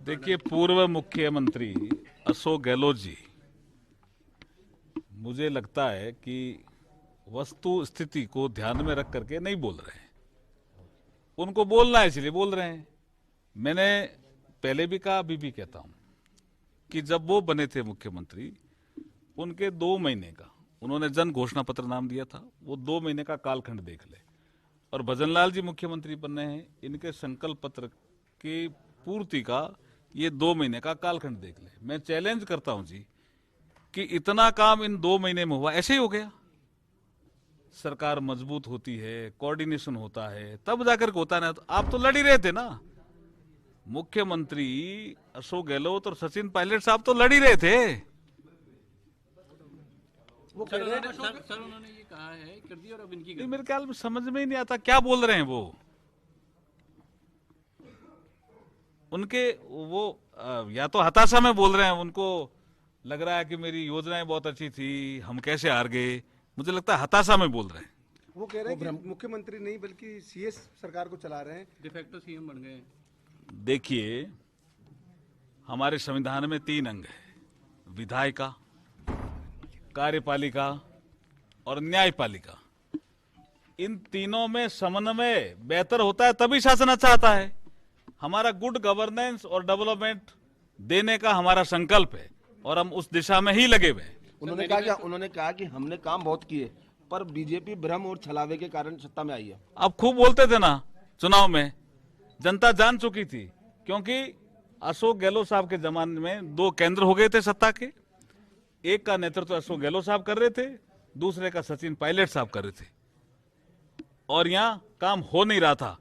देखिए, पूर्व मुख्यमंत्री अशोक गहलोत जी, मुझे लगता है कि वस्तु स्थिति को ध्यान में रख करके नहीं बोल रहे हैं। उनको बोलना है इसलिए बोल रहे हैं। मैंने पहले भी कहा, अभी भी कहता हूं कि जब वो बने थे मुख्यमंत्री, उनके 2 महीने का उन्होंने जन घोषणा पत्र नाम दिया था, वो 2 महीने का कालखंड देख ले। और भजनलाल जी मुख्यमंत्री बने हैं, इनके संकल्प पत्र की पूर्ति का ये 2 महीने का कालखंड देख ले। मैं चैलेंज करता हूं जी कि इतना काम इन 2 महीने में हुआ, ऐसे ही हो गया? सरकार मजबूत होती है, कोऑर्डिनेशन होता है, तब जाकर के होता है ना। तो आप तो लड़ ही रहे थे ना, मुख्यमंत्री अशोक गहलोत और सचिन पायलट साहब तो लड़ ही रहे थे। वो कह रहे हैं सर उन्होंने ये कहा है कर दी और अब इनकी मेरे ख्याल में समझ में ही नहीं आता क्या बोल रहे हैं वो। उनके वो या तो हताशा में बोल रहे हैं, उनको लग रहा है कि मेरी योजनाएं बहुत अच्छी थी, हम कैसे हार गए। मुझे लगता है हताशा में बोल रहे हैं। वो कह रहे हैं कि मुख्यमंत्री नहीं बल्कि सीएस सरकार को चला रहे हैं, डिफेक्टो सीएम बन गए। देखिए, हमारे संविधान में 3 अंग है: विधायिका, कार्यपालिका और न्यायपालिका। इन तीनों में समन्वय बेहतर होता है, तभी शासन अच्छा आता है। हमारा गुड गवर्नेंस और डेवलपमेंट देने का हमारा संकल्प है और हम उस दिशा में ही लगे हुए हैं। उन्होंने कहा कि हमने काम बहुत किए, पर बीजेपी भ्रम और छलावे के कारण सत्ता में आई है। अब खूब बोलते थे ना चुनाव में, जनता जान चुकी थी, क्योंकि अशोक गहलोत साहब के जमाने में 2 केंद्र हो गए थे सत्ता के। एक का नेतृत्व अशोक गहलोत साहब कर रहे थे, दूसरे का सचिन पायलट साहब कर रहे थे, और यहां काम हो नहीं रहा था।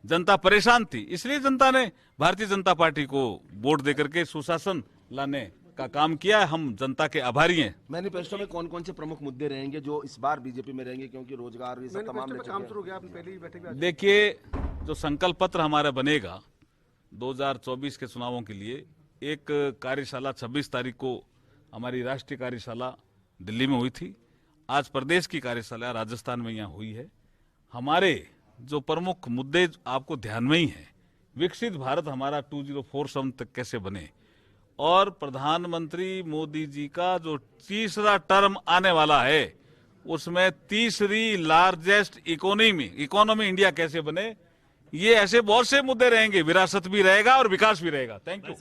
जनता परेशान थी, इसलिए जनता ने भारतीय जनता पार्टी को वोट देकर के सुशासन लाने का काम किया है। हम जनता के आभारी हैं। मैनिफेस्टो में कौन कौन से प्रमुख मुद्दे रहेंगे जो इस बार बीजेपी में रहेंगे, क्योंकि रोजगार ये सब तमाम काम शुरू हो गया, आपने पहले ही बैठक में। देखिए, जो संकल्प पत्र हमारा बनेगा 2024 के चुनावों के लिए, एक कार्यशाला 26 तारीख को हमारी राष्ट्रीय कार्यशाला दिल्ली में हुई थी। आज प्रदेश की कार्यशाला राजस्थान में यहाँ हुई है। हमारे जो प्रमुख मुद्दे आपको ध्यान में ही हैं: विकसित भारत हमारा 2047 तक कैसे बने, और प्रधानमंत्री मोदी जी का जो तीसरा टर्म आने वाला है उसमें तीसरी लार्जेस्ट इकोनॉमी इंडिया कैसे बने। ये ऐसे बहुत से मुद्दे रहेंगे, विरासत भी रहेगा और विकास भी रहेगा। Thank you.